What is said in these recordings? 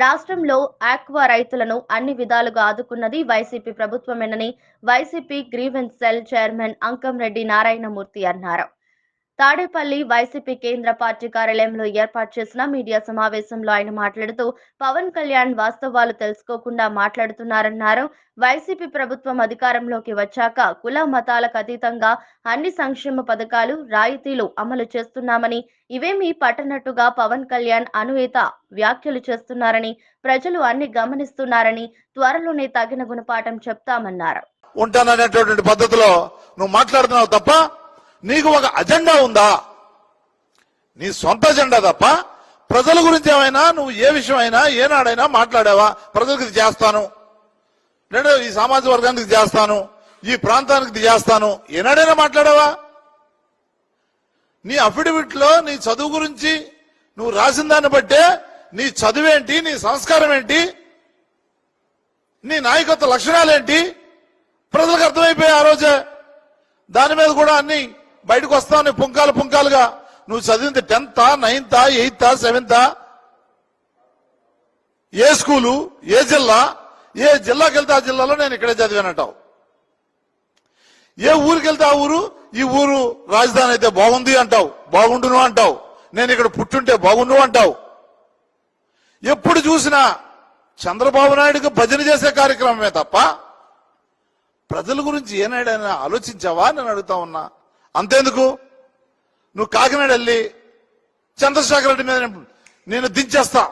రాష్ట్రంలో ఆక్వా రైతులను అన్ని విధాలుగా ఆదుకున్నది వైసీపీ ప్రభుత్వమేనని YCP grievance cell chairman Ankamreddy Narayanamurthy అన్నారు. తాడేపల్లి వైసీపీ కేంద్ర పార్టీ కార్యాలయంలో ఏర్పాటు చేసిన మీడియా సమావేశంలో ఆయన మాట్లాడుతూ పవన్ కళ్యాణ్ వాస్తవాలు తెలుసుకోకుండా మాట్లాడుతున్నారన్నారు. వైసీపీ ప్రభుత్వం అధికారంలోకి వచ్చాక కుల మతాలకు అతీతంగా అన్ని సంక్షేమ పథకాలు రాయితీలు అమలు చేస్తున్నామని, ఇవేమీ పట్టనట్టుగా పవన్ కళ్యాణ్ అనుయేత వ్యాఖ్యలు చేస్తున్నారని, ప్రజలు అన్ని గమనిస్తున్నారని, త్వరలోనే తగిన గుణపాఠం చెప్తామన్నారు. ఉంటాననేటువంటి పద్ధతిలో నువ్వు మాట్లాడుతున్నావు తప్ప నీకు ఒక అజెండా ఉందా? నీ సొంత అజెండా తప్ప ప్రజల గురించి ఏమైనా నువ్వు ఏ విషయం అయినా ఏనాడైనా మాట్లాడావా? ప్రజలకు ఇది చేస్తాను, నేను ఈ సామాజిక వర్గానికి ఇది చేస్తాను, ఈ ప్రాంతానికి ఇది చేస్తాను, ఏనాడైనా మాట్లాడావా? నీ అఫిడవిట్ లో నీ చదువు గురించి నువ్వు రాసిన దాన్ని బట్టే నీ చదువేంటి, నీ సంస్కారం ఏంటి, నీ నాయకత్వ లక్షణాలేంటి ప్రజలకు అర్థమైపోయాయి ఆ రోజే. దాని మీద కూడా అన్ని బయటకు వస్తావు పుంకాలుగా. నువ్వు చదివింది 10th, 9th, 8th, 7th, ఏ స్కూలు, ఏ జిల్లా, ఏ జిల్లాకి వెళ్తే ఆ జిల్లాలో నేను ఇక్కడే చదివానంటావు. ఏ ఊరికి వెళ్తే ఆ ఊరు, ఈ ఊరు రాజధాని అయితే బాగుంది అంటావు, బాగుండును అంటావు, నేను ఇక్కడ పుట్టుంటే బాగుండు అంటావు. ఎప్పుడు చూసినా చంద్రబాబు నాయుడుకి భజన చేసే కార్యక్రమమే తప్ప ప్రజల గురించి ఏనాడైనా ఆలోచించావా నేను అడుగుతా ఉన్నా. అంతేందుకు నువ్వు కాకినాడ వెళ్ళి చంద్రశేఖర్ రెడ్డి మీద నేను దించేస్తా,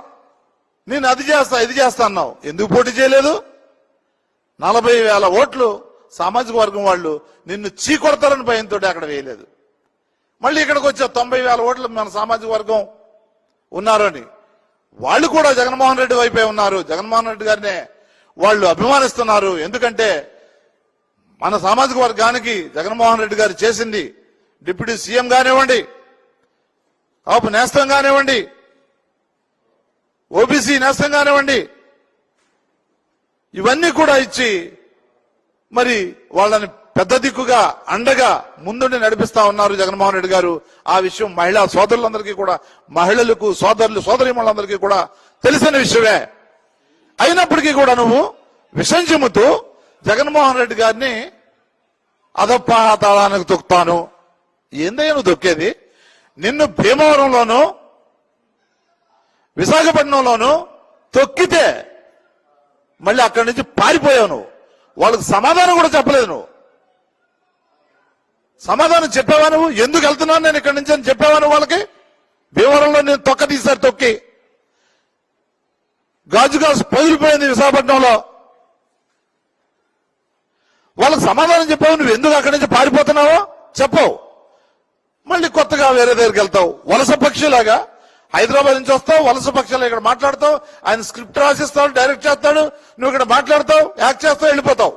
నేను అది చేస్తా ఇది చేస్తా అన్నావు. ఎందుకు పోటీ చేయలేదు? 40,000 ఓట్లు సామాజిక వర్గం వాళ్ళు నిన్ను చీకొడతారని భయంతో అక్కడ వేయలేదు. మళ్ళీ ఇక్కడికి వచ్చే 90,000 ఓట్లు మన సామాజిక వర్గం ఉన్నారు అని వాళ్ళు కూడా జగన్మోహన్ రెడ్డి వైపే ఉన్నారు. జగన్మోహన్ రెడ్డి గారినే వాళ్ళు అభిమానిస్తున్నారు. ఎందుకంటే మన సామాజిక వర్గానికి జగన్మోహన్ రెడ్డి గారు చేసింది డిప్యూటీ సీఎం కానివ్వండి, కాపు నేస్తం కానివ్వండి, ఓబీసీ నేస్తం కానివ్వండి, ఇవన్నీ కూడా ఇచ్చి మరి వాళ్ళని పెద్ద దిక్కుగా అండగా ముందుండి నడిపిస్తా ఉన్నారు జగన్మోహన్ రెడ్డి గారు. ఆ విషయం మహిళా సోదరులందరికీ కూడా, మహిళలకు సోదరులు సోదరీమణులందరికీ కూడా తెలిసిన విషయమే. అయినప్పటికీ కూడా నువ్వు విషం చెబుతూ జగన్మోహన్ రెడ్డి గారిని అధపాతాళానికి తొక్కుతాను. ఏందయ్యా నువ్వు తొక్కేది? నిన్ను భీమవరంలోను విశాఖపట్నంలోను తొక్కితే మళ్ళీ అక్కడి నుంచి పారిపోయావు. నువ్వు వాళ్ళకి సమాధానం కూడా చెప్పలేదు. నువ్వు సమాధానం చెప్పావా? నువ్వు ఎందుకు వెళ్తున్నాను నేను ఇక్కడి నుంచి అని చెప్పావా నువ్వు వాళ్ళకి? భీమవరంలో నేను తొక్క తీశారు, తొక్కి గాజుగా పగిలిపోయింది విశాఖపట్నంలో. వాళ్ళకి సమాధానం చెప్పావు. నువ్వు ఎందుకు అక్కడి నుంచి పారిపోతున్నావో చెప్పవు. మళ్ళీ కొత్తగా వేరే దగ్గరికి వెళ్తావు. వలస పక్షిలాగా హైదరాబాద్ నుంచి వస్తావు, వలస పక్షిలా ఇక్కడ మాట్లాడతావు. ఆయన స్క్రిప్ట్ రాసిస్తాడు, డైరెక్ట్ చేస్తాడు, నువ్వు ఇక్కడ మాట్లాడతావు, యాక్ట్ చేస్తావు, వెళ్ళిపోతావు.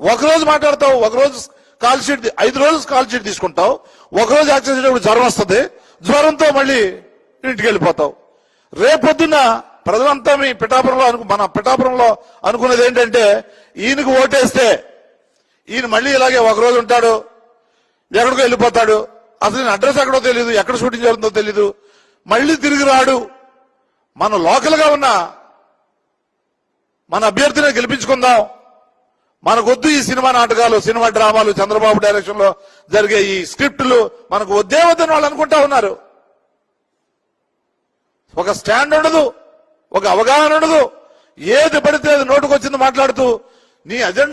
ఒకరోజు మాట్లాడతావు, ఒకరోజు కాల్ షీట్, 5 రోజులు కాల్ షీట్ తీసుకుంటావు, ఒకరోజు యాక్ట్ చేసేటప్పుడు జ్వరం వస్తుంది, జ్వరంతో మళ్ళీ ఇంటికి వెళ్ళిపోతావు. రేపొద్దున ప్రజలంతా మీ మన పిఠాపురంలో అనుకున్నది ఏంటంటే ఈయనకు ఓటేస్తే ఈయన మళ్ళీ ఇలాగే ఒకరోజు ఉంటాడు, ఎక్కడికో వెళ్ళిపోతాడు, అసలు నేను అడ్రస్ ఎక్కడో తెలియదు, ఎక్కడ షూటింగ్ జరుగుతుందో తెలీదు, మళ్ళీ తిరిగి రాడు. మన లోకల్ గా ఉన్న మన అభ్యర్థిని గెలిపించుకుందాం, మనకొద్దు ఈ సినిమా నాటకాలు, సినిమా డ్రామాలు, చంద్రబాబు డైరెక్షన్ లో జరిగే ఈ స్క్రిప్టులు మనకు వద్దే వద్దని వాళ్ళు అనుకుంటా ఉన్నారు. ఒక స్టాండ్ ఉండదు, ఒక అవగాహన ఉండదు, ఏది పడితే అది నోటుకొచ్చింది మాట్లాడుతూ నీ అజెండా